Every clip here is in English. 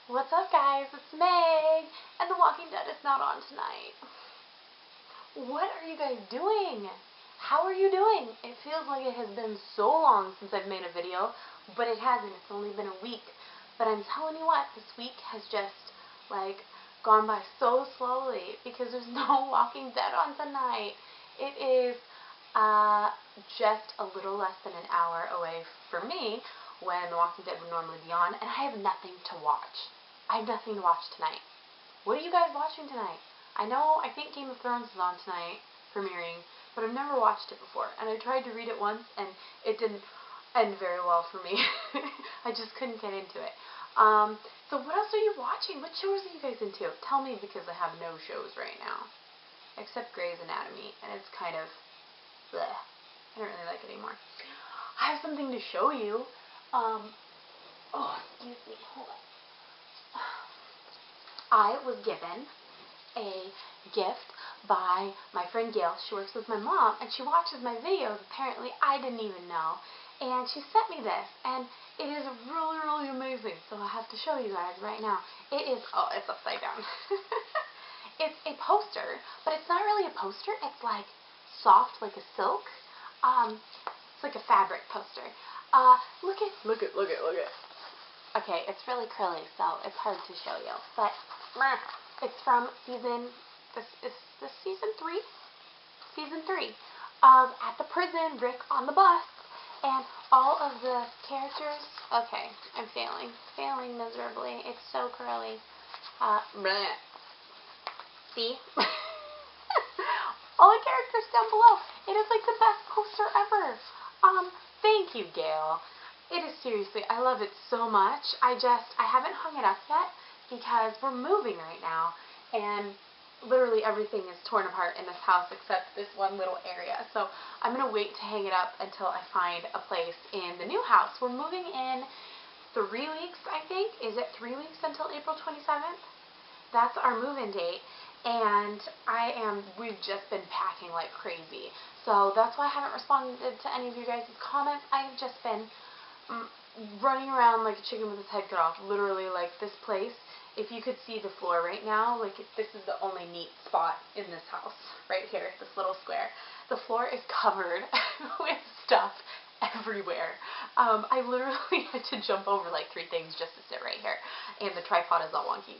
What's up, guys? It's Meg, and The Walking Dead is not on tonight. What are you guys doing? How are you doing? It feels like it has been so long since I've made a video, but it hasn't. It's only been a week. But I'm telling you what, this week has just, gone by so slowly because there's no Walking Dead on tonight. It is, just a little less than an hour away for me when The Walking Dead would normally be on, and I have nothing to watch. I have nothing to watch tonight. What are you guys watching tonight? I think Game of Thrones is on tonight, premiering, but I've never watched it before. And I tried to read it once, and it didn't end very well for me. I just couldn't get into it. So what else are you watching? What shows are you guys into? Tell me, because I have no shows right now. Except Grey's Anatomy, and it's kind of bleh. I don't really like it anymore. I have something to show you. Excuse me, hold on. I was given a gift by my friend Gail. She works with my mom, and she watches my videos. Apparently, I didn't even know. And she sent me this, and it is really, really amazing. So I have to show you guys right now. It is, it's upside down. It's a poster, but it's not really a poster. It's like soft, like a silk. It's like a fabric poster. Look it. Okay, it's really curly, so it's hard to show you. But it's from this is season 3? Season 3 of At the Prison, Rick on the Bus, and all of the characters. Okay, I'm failing miserably. It's so curly. See? All the characters down below. It is like the best poster ever. Thank you, Gail. It is seriously, I love it so much. I haven't hung it up yet because we're moving right now, and literally everything is torn apart in this house except this one little area. So I'm going to wait to hang it up until I find a place in the new house. We're moving in 3 weeks, I think. Is it 3 weeks until April 27th? That's our move-in date, and we've just been packing like crazy. So that's why I haven't responded to any of you guys' comments. I've just been running around like a chicken with its head cut off. Literally, like, this place, if you could see the floor right now, like, this is the only neat spot in this house, right here, this little square. The floor is covered with stuff everywhere. I literally had to jump over like 3 things just to sit right here, and the tripod is all wonky.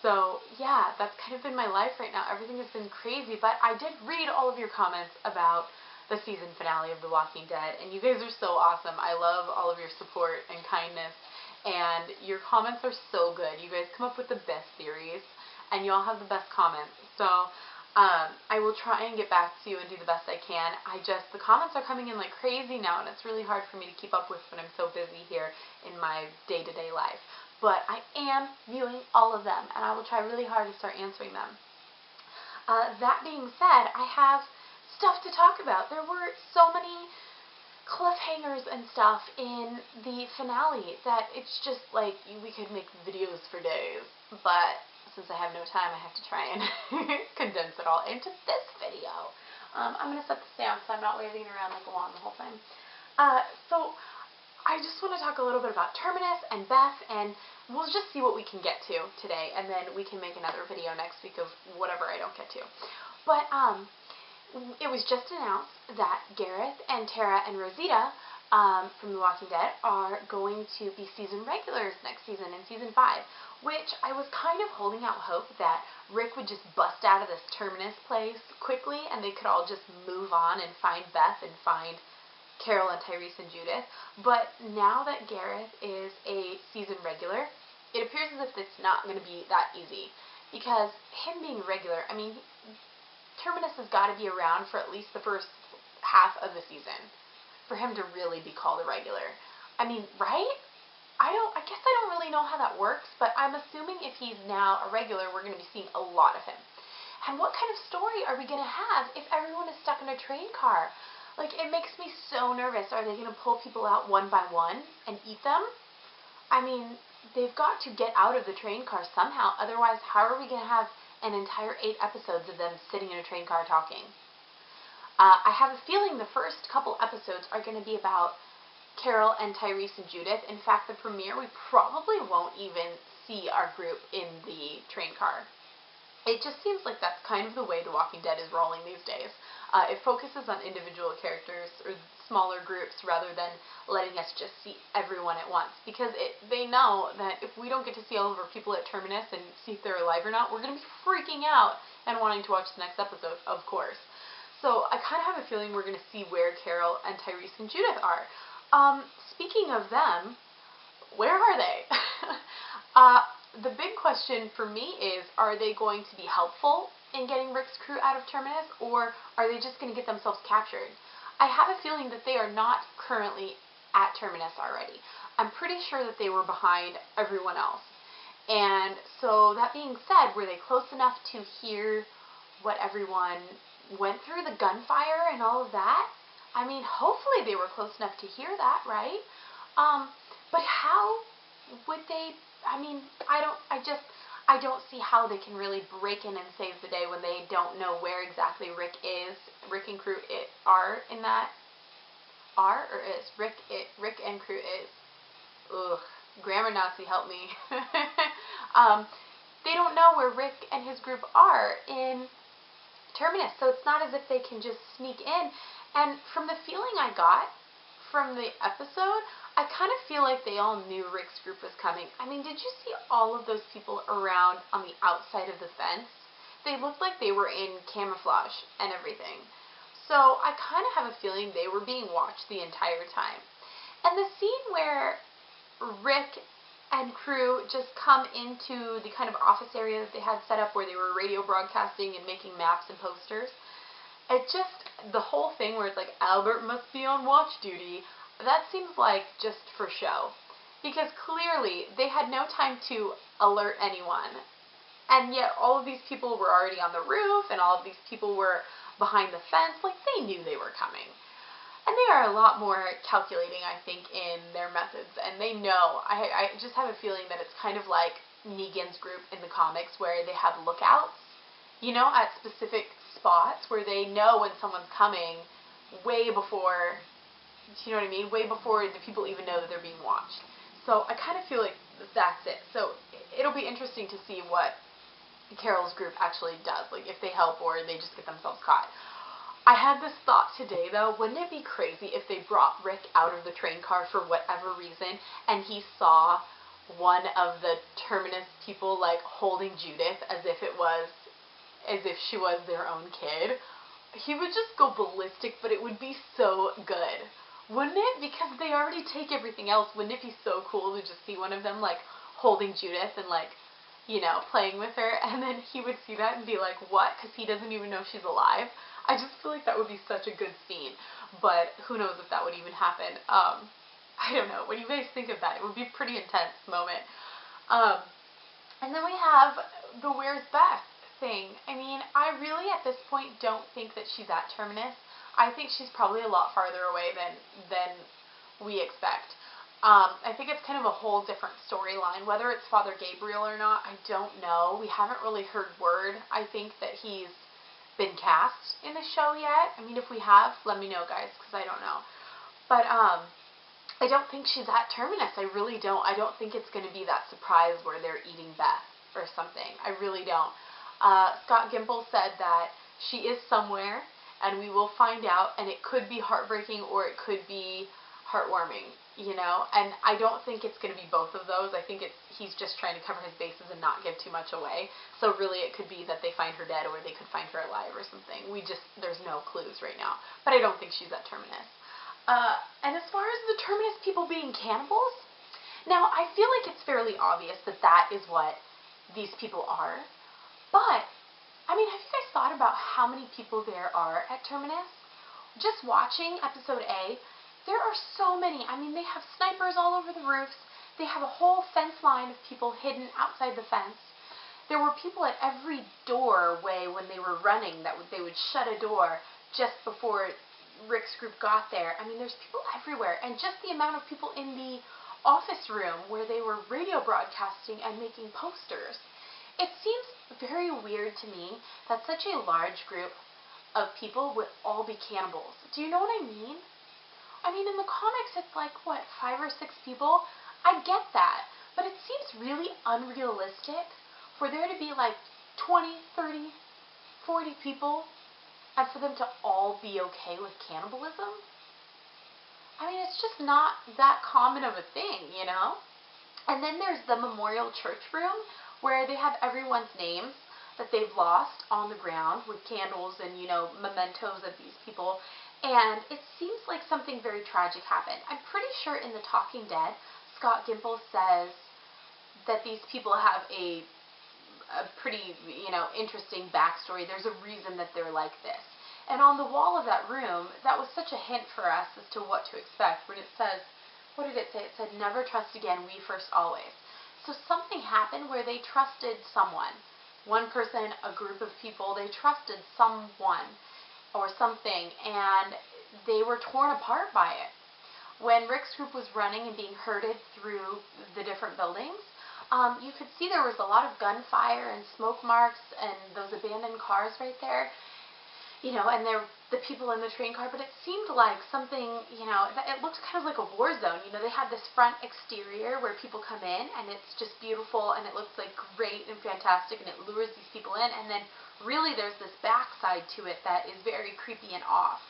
So yeah, that's kind of been my life right now. Everything has been crazy, but I did read all of your comments about the season finale of The Walking Dead, and you guys are so awesome. I love all of your support and kindness, and your comments are so good. You guys come up with the best theories, and you all have the best comments. So I will try and get back to you and do the best I can. The comments are coming in like crazy now, and it's really hard for me to keep up with when I'm so busy here in my day-to-day life. But I am viewing all of them, and I will try really hard to start answering them. That being said, I have stuff to talk about. There were so many cliffhangers and stuff in the finale that it's just like we could make videos for days. But since I have no time, I have to try and condense it all into this video. I'm going to set this down so I'm not waving around like a wand the whole time. So I just want to talk a little bit about Terminus and Beth, and we'll just see what we can get to today, and then we can make another video next week of whatever I don't get to. But it was just announced that Gareth and Tara and Rosita from The Walking Dead are going to be season regulars next season in season 5, which I was kind of holding out hope that Rick would just bust out of this Terminus place quickly and they could all just move on and find Beth and find Carol and Tyrese and Judith. But now that Gareth is a season regular, it appears as if it's not going to be that easy. Because him being regular, I mean, Terminus has got to be around for at least the first half of the season for him to really be called a regular. I mean, right? I guess I don't really know how that works, but I'm assuming if he's now a regular, we're going to be seeing a lot of him. And what kind of story are we going to have if everyone is stuck in a train car? Like, it makes me so nervous. Are they going to pull people out one by one and eat them? I mean, they've got to get out of the train car somehow. Otherwise, how are we going to have an entire 8 episodes of them sitting in a train car talking? I have a feeling the first couple episodes are going to be about Carol and Tyrese and Judith. In fact, the premiere, we probably won't even see our group in the train car. It just seems like that's kind of the way The Walking Dead is rolling these days. It focuses on individual characters or smaller groups rather than letting us just see everyone at once. Because they know that if we don't get to see all of our people at Terminus and see if they're alive or not, we're going to be freaking out and wanting to watch the next episode, of course. So I kind of have a feeling we're going to see where Carol and Tyrese and Judith are. Speaking of them, where are they? The big question for me is, are they going to be helpful in getting Rick's crew out of Terminus, or are they just going to get themselves captured? I have a feeling that they are not currently at Terminus already. I'm pretty sure that they were behind everyone else. And so that being said, were they close enough to hear what everyone went through, the gunfire and all of that? I mean, hopefully they were close enough to hear that, right? But how would they, I mean, I don't see how they can really break in and save the day when they don't know where exactly Rick and crew are in that. Are or is? Rick and crew is. Ugh. Grammar Nazi, help me. They don't know where Rick and his group are in Terminus, so it's not as if they can just sneak in. And from the feeling I got from the episode, I kind of feel like they all knew Rick's group was coming. I mean, did you see all of those people around on the outside of the fence? They looked like they were in camouflage and everything. So I kind of have a feeling they were being watched the entire time. And the scene where Rick and crew just come into the kind of office area that they had set up where they were radio broadcasting and making maps and posters, it just, the whole thing where it's like, Albert must be on watch duty, that seems like just for show. Because clearly, they had no time to alert anyone. And yet, all of these people were already on the roof, and all of these people were behind the fence. Like, they knew they were coming. And they are a lot more calculating, I think, in their methods. And they know. I just have a feeling that it's kind of like Negan's group in the comics, where they have lookouts, you know, at specific spots where they know when someone's coming way before, you know what I mean? Way before the people even know that they're being watched. So I kind of feel like that's it. So it'll be interesting to see what Carol's group actually does. Like if they help or they just get themselves caught. I had this thought today though, wouldn't it be crazy if they brought Rick out of the train car for whatever reason and he saw one of the Terminus people like holding Judith as if she was their own kid? He would just go ballistic, but it would be so good. Wouldn't it? Because they already take everything else. Wouldn't it be so cool to just see one of them, like, holding Judith and, like, you know, playing with her, and then he would see that and be like, what? Because he doesn't even know she's alive. I just feel like that would be such a good scene. But who knows if that would even happen. I don't know. What do you guys think of that? It would be a pretty intense moment. And then we have the Where's Beth thing. I mean, I really, at this point, don't think that she's at Terminus. I think she's probably a lot farther away than we expect. I think it's kind of a whole different storyline. Whether it's Father Gabriel or not, I don't know. We haven't really heard word, I think, that he's been cast in the show yet. I mean, if we have, let me know, guys, because I don't know. But I don't think she's at Terminus. I really don't. I don't think it's going to be that surprise where they're eating Beth or something. I really don't. Scott Gimple said that she is somewhere, and we will find out, and it could be heartbreaking or it could be heartwarming, you know, and I don't think it's going to be both of those. I think he's just trying to cover his bases and not give too much away, so really it could be that they find her dead or they could find her alive or something. There's no clues right now, but I don't think she's at Terminus. And as far as the Terminus people being cannibals, now I feel like it's fairly obvious that that is what these people are, but I mean, have you guys thought about how many people there are at Terminus? Just watching episode A, there are so many. I mean, they have snipers all over the roofs. They have a whole fence line of people hidden outside the fence. There were people at every doorway when they were running that they would shut a door just before Rick's group got there. I mean, there's people everywhere. And just the amount of people in the office room where they were radio broadcasting and making posters. It seems very weird to me that such a large group of people would all be cannibals. Do you know what I mean? I mean, in the comics, it's like, what, 5 or 6 people? I get that. But it seems really unrealistic for there to be like 20, 30, 40 people and for them to all be okay with cannibalism. I mean, it's just not that common of a thing, you know? And then there's the memorial church room where they have everyone's names that they've lost on the ground with candles and, you know, mementos of these people. And it seems like something very tragic happened. I'm pretty sure in The Talking Dead, Scott Gimple says that these people have a pretty, you know, interesting backstory. There's a reason that they're like this. And on the wall of that room, that was such a hint for us as to what to expect when it says, what did it say? It said, never trust again, we first always. So something happened where they trusted someone. One person, a group of people, they trusted someone or something, and they were torn apart by it. When Rick's group was running and being herded through the different buildings, you could see there was a lot of gunfire and smoke marks and those abandoned cars right there. You know, and the people in the train car, but it seemed like something, you know, it looked kind of like a war zone. You know, they had this front exterior where people come in, and it's just beautiful, and it looks like great and fantastic, and it lures these people in, and then really there's this backside to it that is very creepy and off.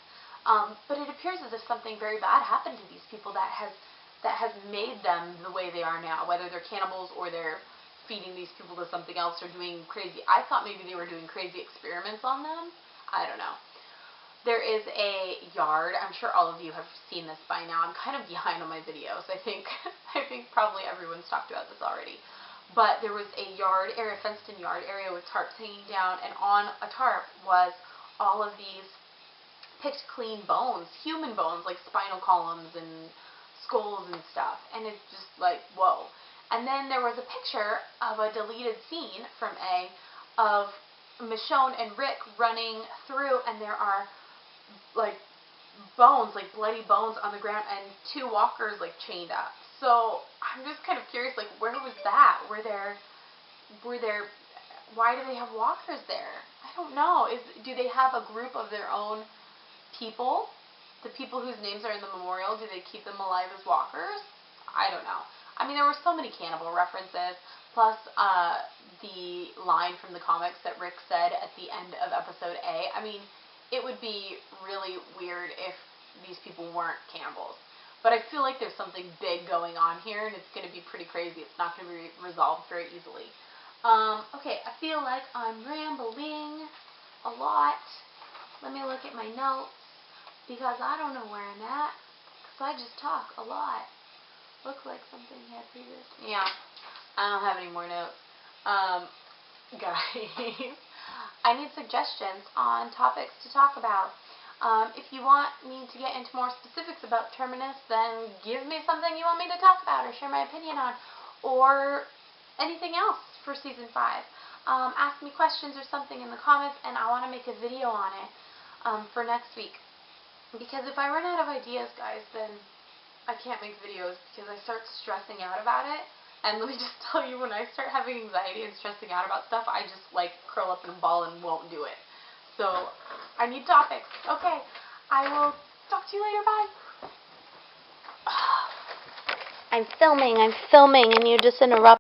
But it appears as if something very bad happened to these people that has made them the way they are now, whether they're cannibals or they're feeding these people to something else or doing crazy. I thought maybe they were doing crazy experiments on them. I don't know. There is a yard. I'm sure all of you have seen this by now. I'm kind of behind on my videos. I think probably everyone's talked about this already. But there was a yard area, fenced-in yard area with tarps hanging down, and on a tarp was all of these picked clean bones, human bones, like spinal columns and skulls and stuff. And it's just like, whoa. And then there was a picture of a deleted scene from of Michonne and Rick running through, and there are like bones, like bloody bones on the ground, and 2 walkers like chained up. So I'm just kind of curious, like, where was that? Were there why do they have walkers there? I don't know. Do they have a group of their own people? The people whose names are in the memorial, do they keep them alive as walkers? I don't know. I mean, there were so many cannibal references, plus the line from the comics that Rick said at the end of episode A. I mean, it would be really weird if these people weren't cannibals. But I feel like there's something big going on here, and it's going to be pretty crazy. It's not going to be resolved very easily. Okay, I feel like I'm rambling a lot. Let me look at my notes, because I don't know where I'm at, because I just talk a lot. Looks like something had previous. Yeah, I don't have any more notes. Guys, I need suggestions on topics to talk about. If you want me to get into more specifics about Terminus, then give me something you want me to talk about or share my opinion on, or anything else for Season 5. Ask me questions or something in the comments, and I want to make a video on it for next week. Because if I run out of ideas, guys, then I can't make videos because I start stressing out about it. And let me just tell you, when I start having anxiety and stressing out about stuff, I just like curl up in a ball and won't do it. So I need topics. Okay, I will talk to you later. Bye. I'm filming, and you just interrupt.